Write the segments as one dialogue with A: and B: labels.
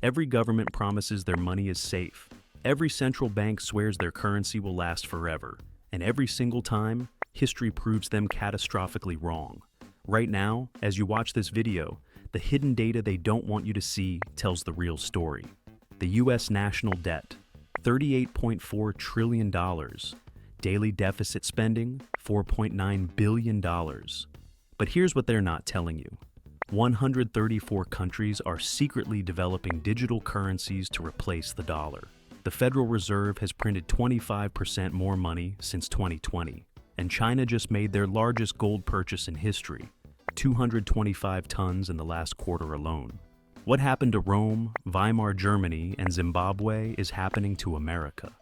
A: Every government promises their money is safe. Every central bank swears their currency will last forever. And every single time, history proves them catastrophically wrong. Right now, as you watch this video, the hidden data they don't want you to see tells the real story. The U.S. national debt, $38.4 trillion. Daily deficit spending, $4.9 billion. But here's what they're not telling you. 134 countries are secretly developing digital currencies to replace the dollar. The Federal Reserve has printed 25% more money since 2020, and China just made their largest gold purchase in history, 225 tons in the last quarter alone. What happened to Rome, Weimar Germany, and Zimbabwe is happening to America.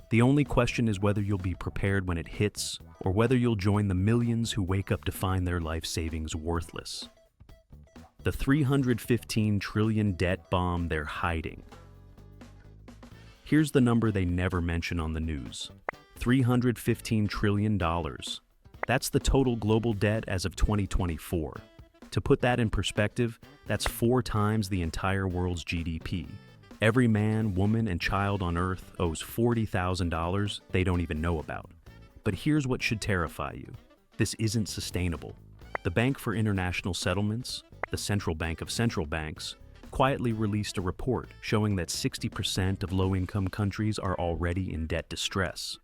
A: The only question is whether you'll be prepared when it hits, or whether you'll join the millions who wake up to find their life savings worthless. The $315 trillion debt bomb they're hiding. Here's the number they never mention on the news. $315 trillion. That's the total global debt as of 2024. To put that in perspective, that's 4 times the entire world's GDP. Every man, woman, and child on Earth owes $40,000 they don't even know about. But here's what should terrify you. This isn't sustainable. The Bank for International Settlements, the central bank of central banks, quietly released a report showing that 60% of low-income countries are already in debt distress.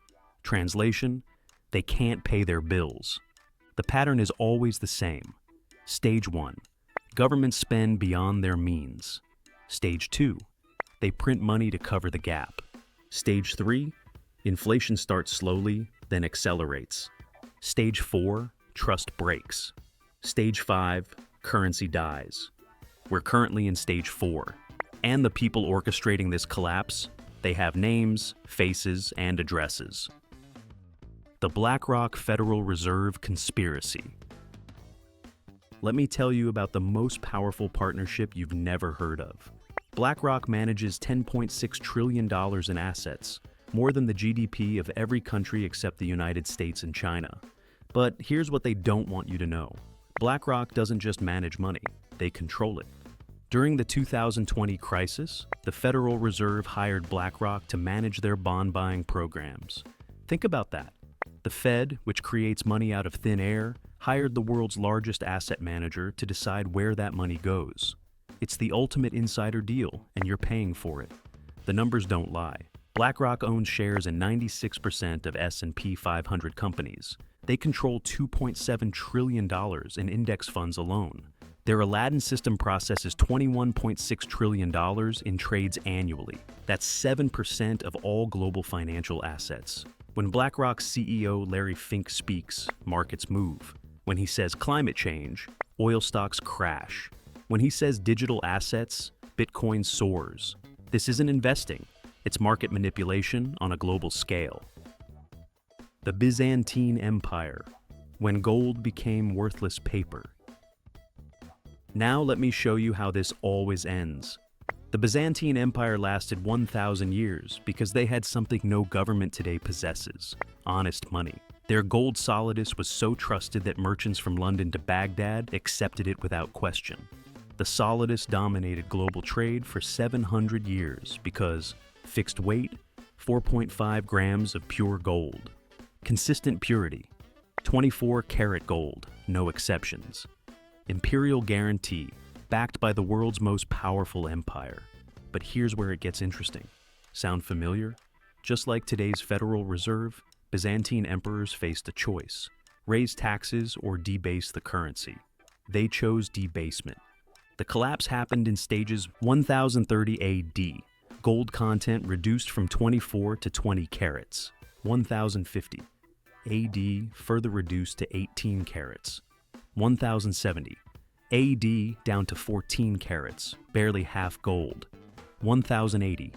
A: Translation: they can't pay their bills. The pattern is always the same. Stage 1. Governments spend beyond their means. Stage 2. They print money to cover the gap. Stage 3. Inflation starts slowly, then accelerates. Stage 4. Trust breaks. Stage 5. Currency dies. We're currently in stage 4. And the people orchestrating this collapse, they have names, faces, and addresses. The BlackRock Federal Reserve Conspiracy. Let me tell you about the most powerful partnership you've never heard of. BlackRock manages $10.6 trillion in assets, more than the GDP of every country except the United States and China. But here's what they don't want you to know. BlackRock doesn't just manage money, they control it. During the 2020 crisis, the Federal Reserve hired BlackRock to manage their bond buying programs. Think about that. The Fed, which creates money out of thin air, hired the world's largest asset manager to decide where that money goes. It's the ultimate insider deal, and you're paying for it. The numbers don't lie. BlackRock owns shares in 96% of S&P 500 companies. They control $2.7 trillion in index funds alone. Their Aladdin system processes $21.6 trillion in trades annually. That's 7% of all global financial assets. When BlackRock's CEO Larry Fink speaks, markets move. When he says climate change, oil stocks crash. When he says digital assets, Bitcoin soars. This isn't investing, it's market manipulation on a global scale. The Byzantine Empire, when gold became worthless paper. Now let me show you how this always ends. The Byzantine Empire lasted 1,000 years because they had something no government today possesses: honest money. Their gold solidus was so trusted that merchants from London to Baghdad accepted it without question. The solidus dominated global trade for 700 years because fixed weight, 4.5 grams of pure gold. Consistent purity, 24-karat gold, no exceptions. Imperial guarantee, backed by the world's most powerful empire. But here's where it gets interesting. Sound familiar? Just like today's Federal Reserve, Byzantine emperors faced a choice: raise taxes or debase the currency. They chose debasement. The collapse happened in stages. 1030 AD. Gold content reduced from 24 to 20 carats. 1050 AD further reduced to 18 carats. 1070 AD down to 14 carats, barely half gold. 1080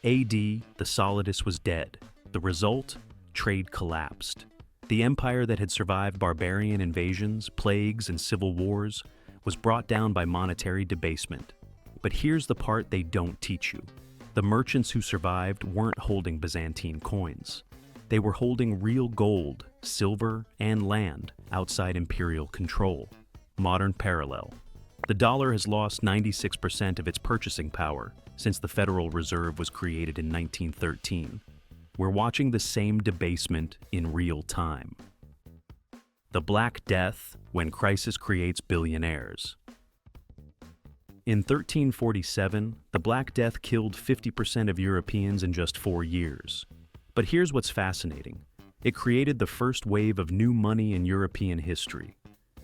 A: AD, the solidus was dead. The result? Trade collapsed. The empire that had survived barbarian invasions, plagues, and civil wars was brought down by monetary debasement. But here's the part they don't teach you. The merchants who survived weren't holding Byzantine coins. They were holding real gold, silver, and land outside imperial control. Modern parallel. The dollar has lost 96% of its purchasing power, since the Federal Reserve was created in 1913. We're watching the same debasement in real time. The Black Death, when crisis creates billionaires. In 1347, the Black Death killed 50% of Europeans in just 4 years. But here's what's fascinating. It created the first wave of new money in European history.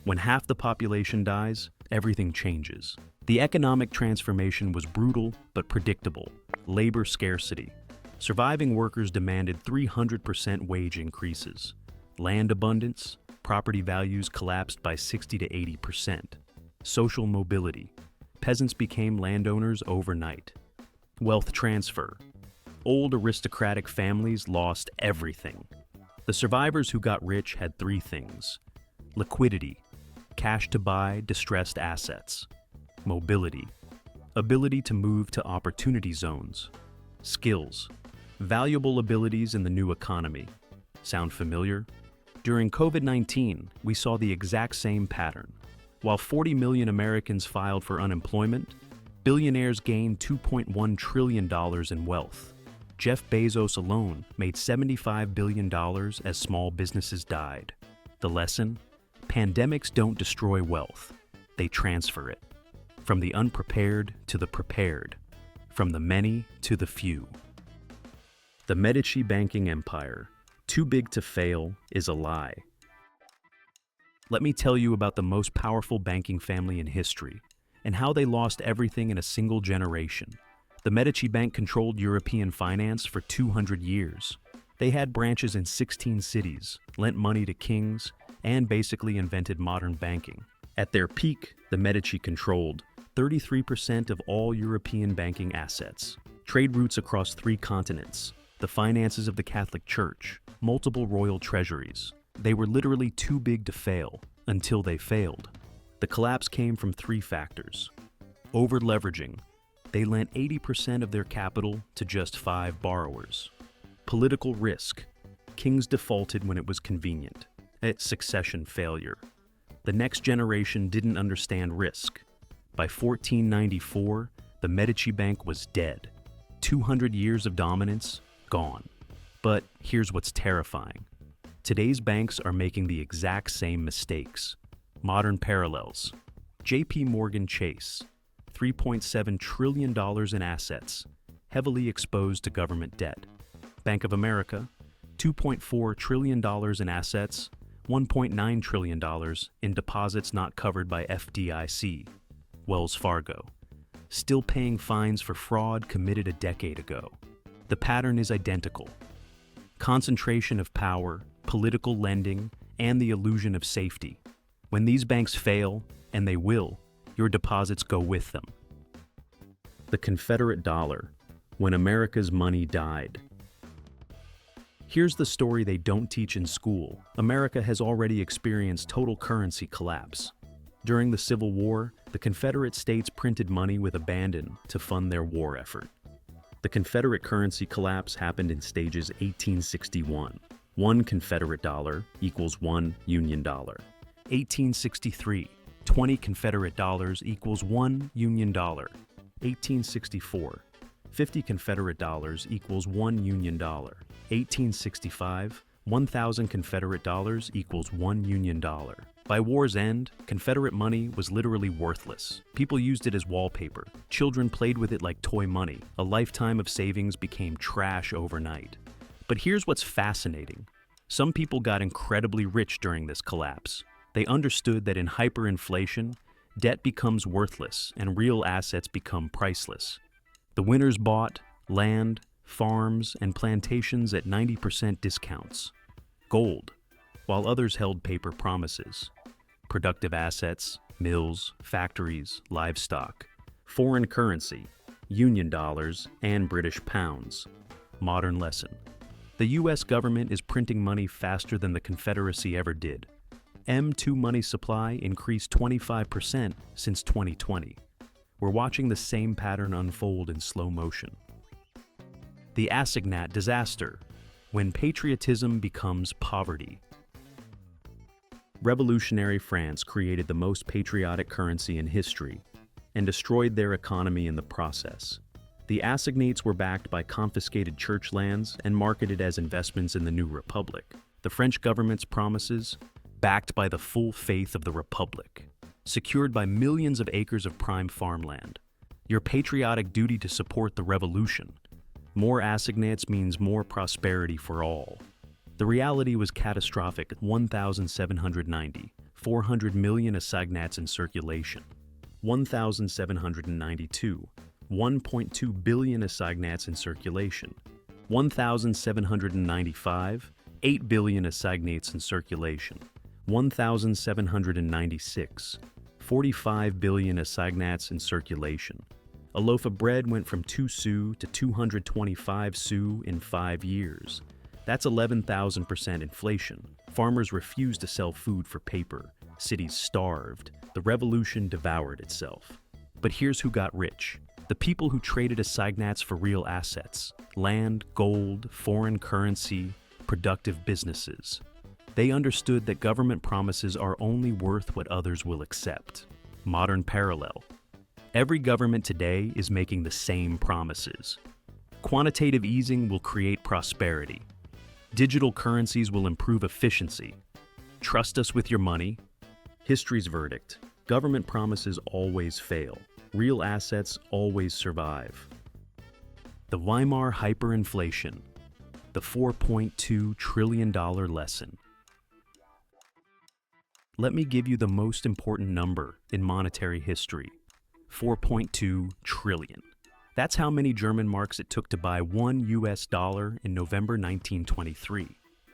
A: When half the population dies, everything changes. The economic transformation was brutal but predictable. Labor scarcity. Surviving workers demanded 300% wage increases. Land abundance. Property values collapsed by 60 to 80%. Social mobility. Peasants became landowners overnight. Wealth transfer. Old aristocratic families lost everything. The survivors who got rich had 3 things: liquidity, cash to buy distressed assets; mobility, ability to move to opportunity zones; skills, valuable abilities in the new economy. Sound familiar? During COVID-19, we saw the exact same pattern. While 40 million Americans filed for unemployment, billionaires gained $2.1 trillion in wealth. Jeff Bezos alone made $75 billion as small businesses died. The lesson? Pandemics don't destroy wealth. They transfer it. From the unprepared to the prepared. From the many to the few. The Medici banking empire, too big to fail, is a lie. Let me tell you about the most powerful banking family in history and how they lost everything in a single generation. The Medici Bank controlled European finance for 200 years. They had branches in 16 cities, lent money to kings, and basically invented modern banking. At their peak, the Medici controlled 33% of all European banking assets, trade routes across 3 continents, the finances of the Catholic Church, multiple royal treasuries. They were literally too big to fail until they failed. The collapse came from 3 factors. Over-leveraging. They lent 80% of their capital to just 5 borrowers. Political risk. Kings defaulted when it was convenient. Succession failure. The next generation didn't understand risk. By 1494, the Medici Bank was dead. 200 years of dominance, gone. But here's what's terrifying. Today's banks are making the exact same mistakes. Modern parallels. J.P. Morgan Chase, $3.7 trillion in assets, heavily exposed to government debt. Bank of America, $2.4 trillion in assets, $1.9 trillion in deposits not covered by FDIC. Wells Fargo, still paying fines for fraud committed a decade ago. The pattern is identical. Concentration of power, political lending, and the illusion of safety. When these banks fail, and they will, your deposits go with them. The Confederate dollar, when America's money died. Here's the story they don't teach in school. America has already experienced total currency collapse. During the Civil War, the Confederate States printed money with abandon to fund their war effort. The Confederate currency collapse happened in stages 1861. 1 Confederate dollar equals 1 Union dollar. 1863, 20 Confederate dollars equals 1 Union dollar. 1864, 50 Confederate dollars equals 1 Union dollar. 1865, 1,000 Confederate dollars equals 1 Union dollar. By war's end, Confederate money was literally worthless. People used it as wallpaper. Children played with it like toy money. A lifetime of savings became trash overnight. But here's what's fascinating. Some people got incredibly rich during this collapse. They understood that in hyperinflation, debt becomes worthless and real assets become priceless. The winners bought land, farms, and plantations at 90% discounts. Gold, while others held paper promises. Productive assets, mills, factories, livestock. Foreign currency, Union dollars, and British pounds. Modern lesson. The U.S. government is printing money faster than the Confederacy ever did. M2 money supply increased 25% since 2020. We're watching the same pattern unfold in slow motion. The assignat disaster, when patriotism becomes poverty. Revolutionary France created the most patriotic currency in history and destroyed their economy in the process. The assignats were backed by confiscated church lands and marketed as investments in the new republic. The French government's promises, backed by the full faith of the republic, secured by millions of acres of prime farmland. Your patriotic duty to support the revolution. More assignats means more prosperity for all. The reality was catastrophic. 1,790, 400 million assignats in circulation. 1,792, 1.2 billion assignats in circulation. 1,795, 8 billion assignats in circulation. 1,796, 45 billion assignats in circulation. A loaf of bread went from 2 sous to 225 sous in 5 years. That's 11,000% inflation. Farmers refused to sell food for paper. Cities starved. The revolution devoured itself. But here's who got rich. The people who traded assignats for real assets: land, gold, foreign currency, productive businesses. They understood that government promises are only worth what others will accept. Modern parallel. Every government today is making the same promises. Quantitative easing will create prosperity. Digital currencies will improve efficiency. Trust us with your money. History's verdict. Government promises always fail. Real assets always survive. The Weimar hyperinflation. The $4.2 trillion lesson. Let me give you the most important number in monetary history. 4.2 trillion. That's how many German marks it took to buy $1 in November 1923.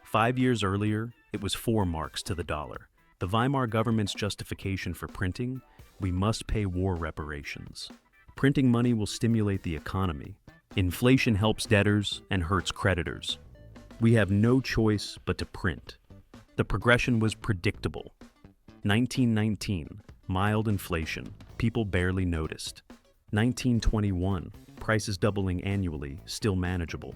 A: 5 years earlier, it was 4 marks to the dollar. The Weimar government's justification for printing: we must pay war reparations. Printing money will stimulate the economy. Inflation helps debtors and hurts creditors. We have no choice but to print. The progression was predictable. 1919, mild inflation. People barely noticed. 1921, prices doubling annually, still manageable.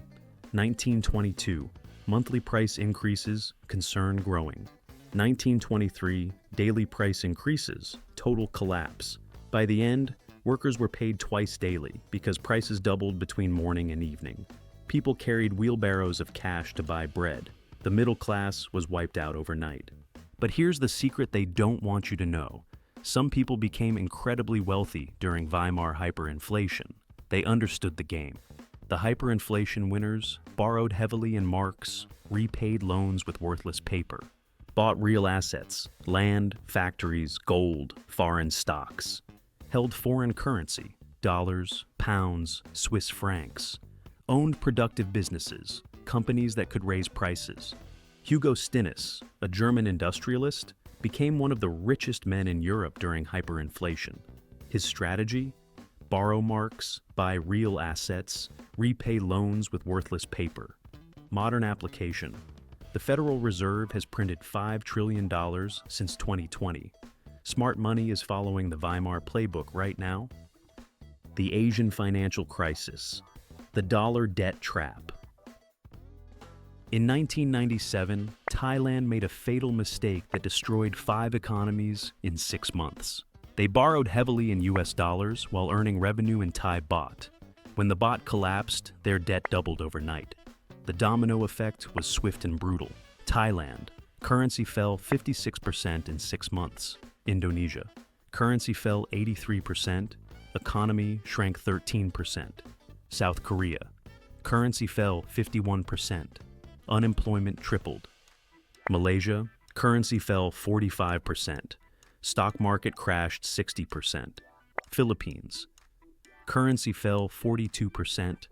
A: 1922, monthly price increases, concern growing. 1923, daily price increases, total collapse. By the end, workers were paid twice daily because prices doubled between morning and evening. People carried wheelbarrows of cash to buy bread. The middle class was wiped out overnight. But here's the secret they don't want you to know. Some people became incredibly wealthy during Weimar hyperinflation. They understood the game. The hyperinflation winners borrowed heavily in marks, repaid loans with worthless paper, bought real assets, land, factories, gold, foreign stocks, held foreign currency, dollars, pounds, Swiss francs, owned productive businesses, companies that could raise prices. Hugo Stinnes, a German industrialist, became one of the richest men in Europe during hyperinflation. His strategy? Borrow marks, buy real assets, repay loans with worthless paper. Modern application. The Federal Reserve has printed $5 trillion since 2020. Smart money is following the Weimar playbook right now. The Asian financial crisis. The dollar debt trap. In 1997, Thailand made a fatal mistake that destroyed 5 economies in 6 months. They borrowed heavily in US dollars while earning revenue in Thai baht. When the baht collapsed, their debt doubled overnight. The domino effect was swift and brutal. Thailand, currency fell 56% in 6 months. Indonesia, currency fell 83%, economy shrank 13%. South Korea, currency fell 51%. Unemployment tripled. Malaysia, currency fell 45%. Stock market crashed 60%. Philippines, currency fell 42%.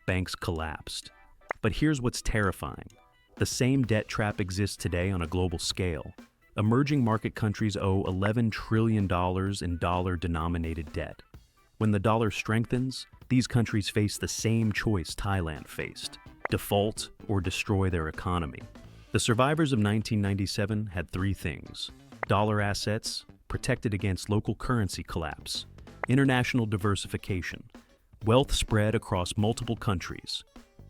A: Banks collapsed. But here's what's terrifying. The same debt trap exists today on a global scale. Emerging market countries owe $11 trillion in dollar-denominated debt. When the dollar strengthens, these countries face the same choice Thailand faced: default or destroy their economy. The survivors of 1997 had 3 things: dollar assets, protected against local currency collapse; international diversification, wealth spread across multiple countries;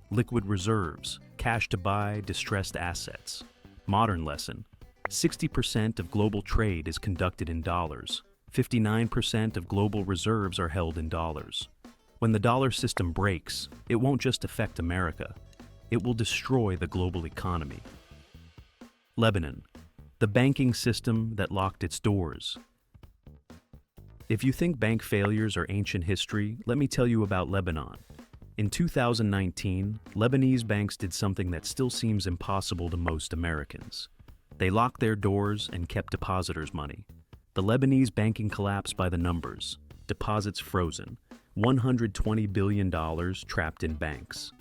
A: liquid reserves, cash to buy distressed assets. Modern lesson: 60% of global trade is conducted in dollars. 59% of global reserves are held in dollars. When the dollar system breaks, it won't just affect America, it will destroy the global economy. Lebanon, the banking system that locked its doors. If you think bank failures are ancient history, let me tell you about Lebanon. In 2019, Lebanese banks did something that still seems impossible to most Americans. They locked their doors and kept depositors' money. The Lebanese banking collapsed by the numbers. Deposits frozen. $120 billion trapped in banks.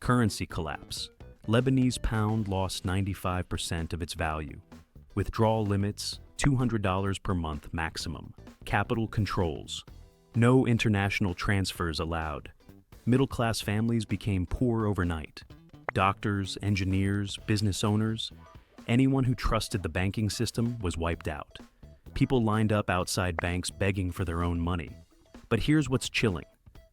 A: Currency collapse. Lebanese pound lost 95% of its value. Withdrawal limits, $200 per month maximum. Capital controls. No international transfers allowed. Middle-class families became poor overnight. Doctors, engineers, business owners, anyone who trusted the banking system was wiped out. People lined up outside banks begging for their own money. But here's what's chilling.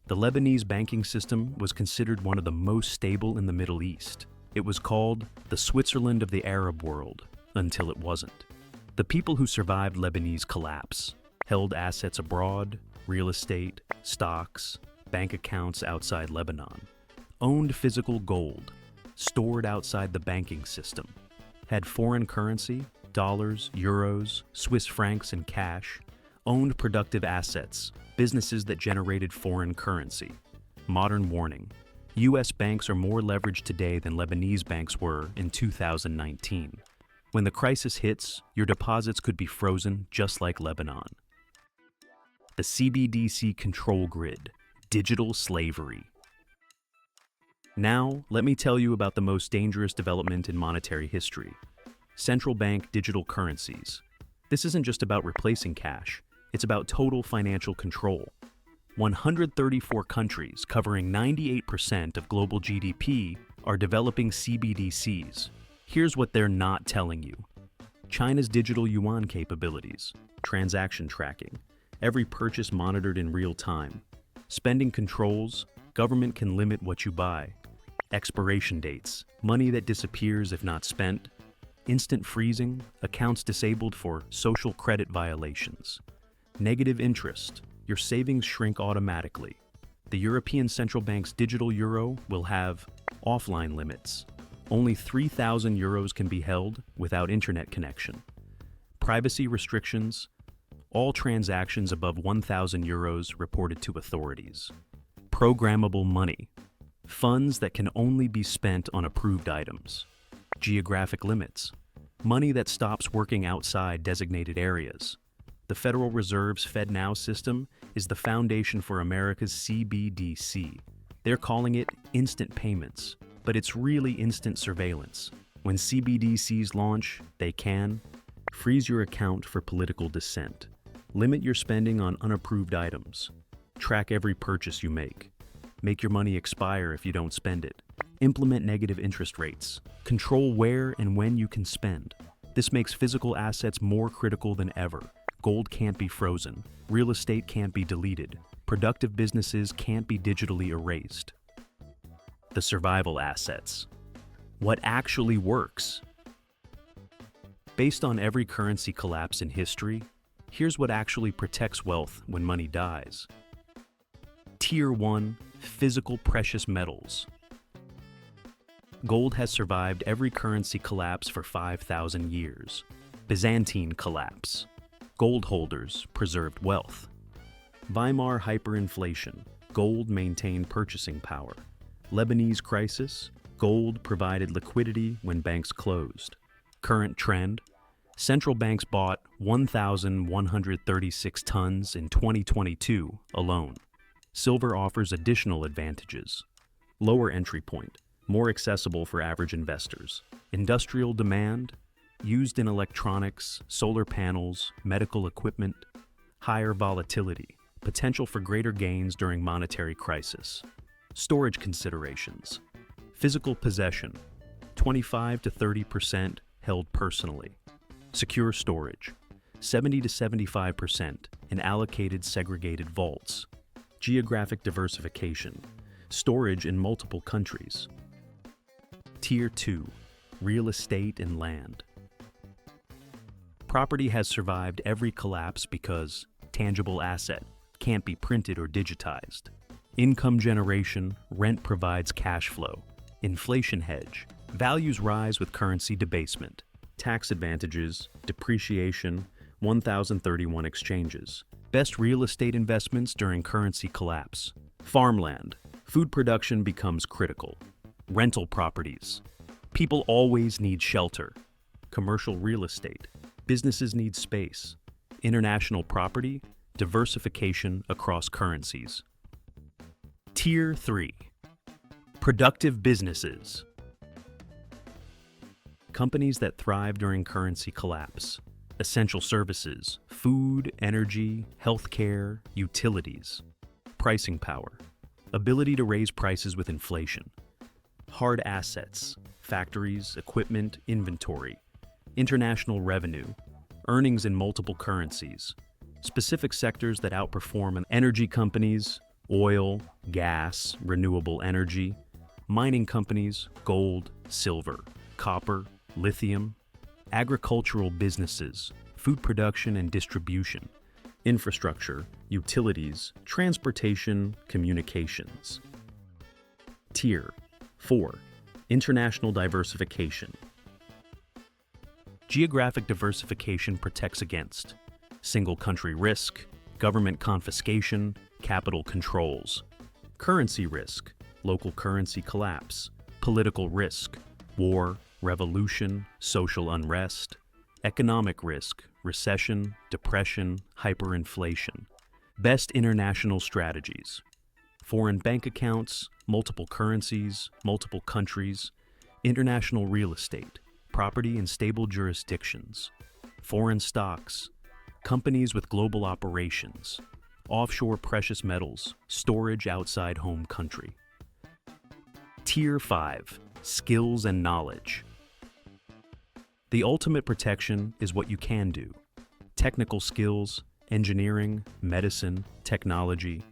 A: The Lebanese banking system was considered one of the most stable in the Middle East. It was called the Switzerland of the Arab world, until it wasn't. The people who survived Lebanese collapse held assets abroad, real estate, stocks, bank accounts outside Lebanon, owned physical gold, stored outside the banking system, had foreign currency, dollars, euros, Swiss francs, and cash, owned productive assets, businesses that generated foreign currency. Modern warning: U.S. banks are more leveraged today than Lebanese banks were in 2019. When the crisis hits, your deposits could be frozen just like Lebanon. The CBDC control grid. Digital slavery. Now, let me tell you about the most dangerous development in monetary history: central bank digital currencies. This isn't just about replacing cash, it's about total financial control. 134 countries, covering 98% of global GDP, are developing CBDCs. Here's what they're not telling you. China's digital yuan capabilities, transaction tracking, every purchase monitored in real time. Spending controls, government can limit what you buy. Expiration dates, money that disappears if not spent. Instant freezing, accounts disabled for social credit violations. Negative interest, your savings shrink automatically. The European Central Bank's digital euro will have offline limits. Only 3,000 euros can be held without internet connection. Privacy restrictions, all transactions above 1,000 euros reported to authorities. Programmable money, funds that can only be spent on approved items. Geographic limits, money that stops working outside designated areas. The Federal Reserve's FedNow system is the foundation for America's CBDC. They're calling it instant payments, but it's really instant surveillance. When CBDCs launch, they can freeze your account for political dissent, limit your spending on unapproved items, track every purchase you make your money expire if you don't spend it, implement negative interest rates, control where and when you can spend. This makes physical assets more critical than ever. Gold can't be frozen, real estate can't be deleted, productive businesses can't be digitally erased. The survival assets. What actually works? Based on every currency collapse in history, here's what actually protects wealth when money dies. Tier 1, physical precious metals. Gold has survived every currency collapse for 5,000 years. Byzantine collapse. Gold holders preserved wealth. Weimar hyperinflation. Gold maintained purchasing power. Lebanese crisis. Gold provided liquidity when banks closed. Current trend. Central banks bought 1,136 tons in 2022 alone. Silver offers additional advantages. Lower entry point, more accessible for average investors. Industrial demand, used in electronics, solar panels, medical equipment. Higher volatility, potential for greater gains during monetary crisis. Storage considerations. Physical possession, 25 to 30% held personally. Secure storage, 70 to 75% in allocated segregated vaults. Geographic diversification, storage in multiple countries. Tier 2, real estate and land. Property has survived every collapse because tangible asset can't be printed or digitized. Income generation, rent provides cash flow. Inflation hedge, values rise with currency debasement. Tax advantages, depreciation, 1031 exchanges. Best real estate investments during currency collapse. Farmland, food production becomes critical. Rental properties, people always need shelter. Commercial real estate, businesses need space. International property, diversification across currencies. Tier 3. Productive businesses. Companies that thrive during currency collapse. Essential services, food, energy, healthcare, utilities. Pricing power, ability to raise prices with inflation. Hard assets, factories, equipment, inventory. International revenue, earnings in multiple currencies. Specific sectors that outperform energy companies, oil, gas, renewable energy. Mining companies, gold, silver, copper, lithium. Agricultural businesses, food production and distribution. Infrastructure, utilities, transportation, communications. Tier 4. International diversification. Geographic diversification protects against single country risk, government confiscation, capital controls. Currency risk, local currency collapse, political risk, war, revolution, social unrest. Economic risk, recession, depression, hyperinflation. Best international strategies. Foreign bank accounts, multiple currencies, multiple countries. International real estate, property in stable jurisdictions. Foreign stocks, companies with global operations. Offshore precious metals, storage outside home country. Tier 5. Skills and knowledge. The ultimate protection is what you can do. Technical skills, engineering, medicine, technology.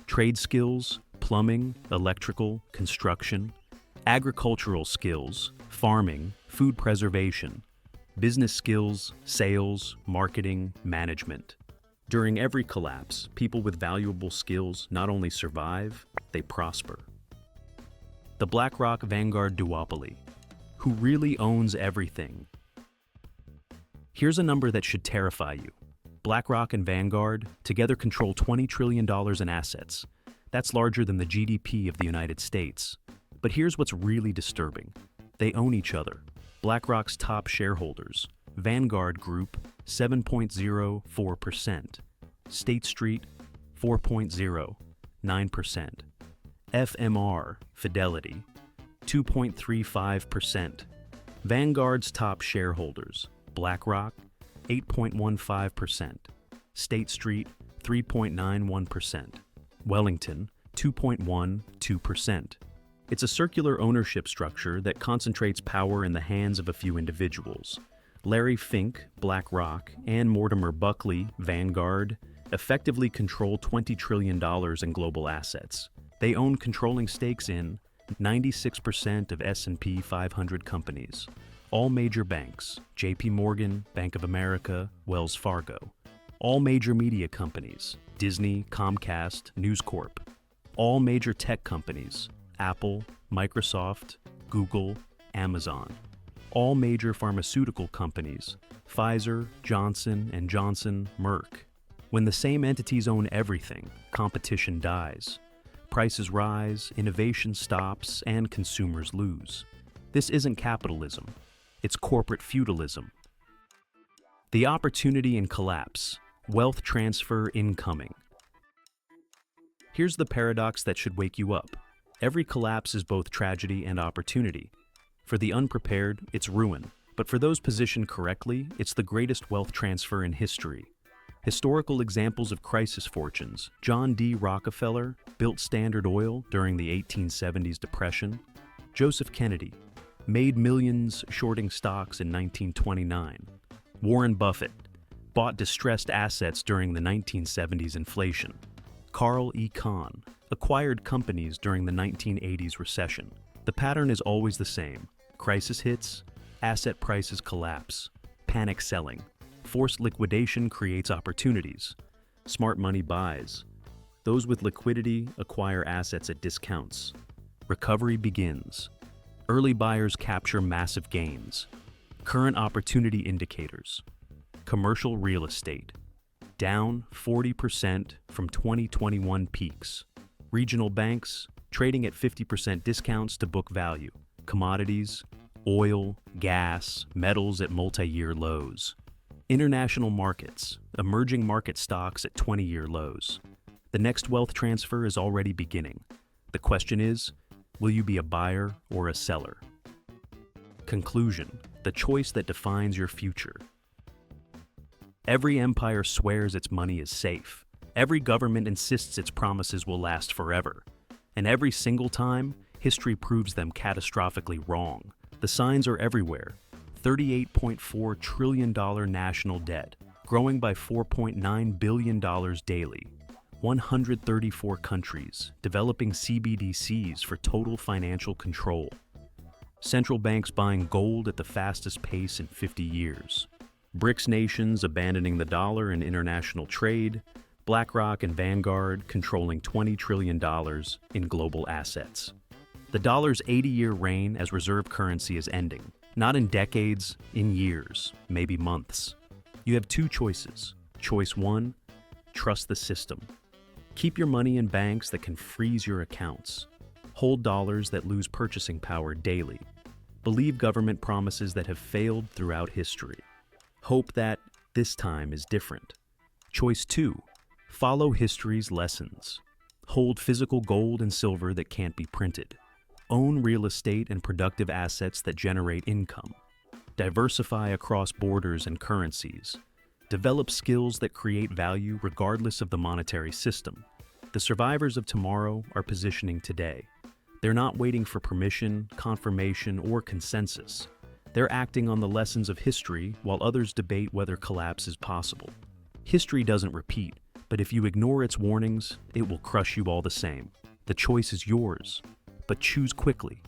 A: Trade skills, plumbing, electrical, construction. Agricultural skills, farming, food preservation. Business skills, sales, marketing, management. During every collapse, people with valuable skills not only survive, they prosper. The BlackRock Vanguard duopoly. Who really owns everything? Here's a number that should terrify you. BlackRock and Vanguard together control $20 trillion in assets. That's larger than the GDP of the United States. But here's what's really disturbing. They own each other. BlackRock's top shareholders, Vanguard Group, 7.04%. State Street, 4.09%. FMR, Fidelity, 2.35%. Vanguard's top shareholders, BlackRock, 8.15%. State Street, 3.91%. Wellington, 2.12%. It's a circular ownership structure that concentrates power in the hands of a few individuals. Larry Fink, BlackRock, and Mortimer Buckley, Vanguard, effectively control $20 trillion in global assets. They own controlling stakes in 96% of S&P 500 companies, all major banks, JP Morgan, Bank of America, Wells Fargo, all major media companies, Disney, Comcast, News Corp, all major tech companies, Apple, Microsoft, Google, Amazon, all major pharmaceutical companies, Pfizer, Johnson & Johnson, Merck. When the same entities own everything, competition dies. Prices rise, innovation stops, and consumers lose. This isn't capitalism. It's corporate feudalism. The opportunity in collapse, wealth transfer incoming. Here's the paradox that should wake you up. Every collapse is both tragedy and opportunity. For the unprepared, it's ruin. But for those positioned correctly, it's the greatest wealth transfer in history. Historical examples of crisis fortunes. John D. Rockefeller built Standard Oil during the 1870s depression. Joseph Kennedy made millions shorting stocks in 1929. Warren Buffett bought distressed assets during the 1970s inflation. Carl Econ acquired companies during the 1980s recession. The pattern is always the same. Crisis hits, asset prices collapse, panic selling. Forced liquidation creates opportunities. Smart money buys. Those with liquidity acquire assets at discounts. Recovery begins. Early buyers capture massive gains. Current opportunity indicators. Commercial real estate, down 40% from 2021 peaks. Regional banks, trading at 50% discounts to book value. Commodities, oil, gas, metals at multi-year lows. International markets, emerging market stocks at 20-year lows. The next wealth transfer is already beginning. The question is, will you be a buyer or a seller? Conclusion, the choice that defines your future. Every empire swears its money is safe. Every government insists its promises will last forever. And every single time, history proves them catastrophically wrong. The signs are everywhere. $38.4 trillion national debt, growing by $4.9 billion daily. 134 countries developing CBDCs for total financial control. Central banks buying gold at the fastest pace in 50 years. BRICS nations abandoning the dollar in international trade. BlackRock and Vanguard controlling $20 trillion in global assets. The dollar's 80-year reign as reserve currency is ending. Not in decades, in years, maybe months. You have two choices. Choice one, trust the system. Keep your money in banks that can freeze your accounts. Hold dollars that lose purchasing power daily. Believe government promises that have failed throughout history. Hope that this time is different. Choice two, follow history's lessons. Hold physical gold and silver that can't be printed. Own real estate and productive assets that generate income. Diversify across borders and currencies. Develop skills that create value regardless of the monetary system. The survivors of tomorrow are positioning today. They're not waiting for permission, confirmation, or consensus. They're acting on the lessons of history while others debate whether collapse is possible. History doesn't repeat, but if you ignore its warnings, it will crush you all the same. The choice is yours, but choose quickly.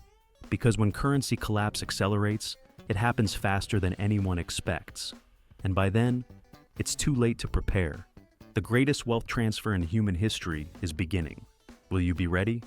A: Because when currency collapse accelerates, it happens faster than anyone expects. And by then, it's too late to prepare. The greatest wealth transfer in human history is beginning. Will you be ready?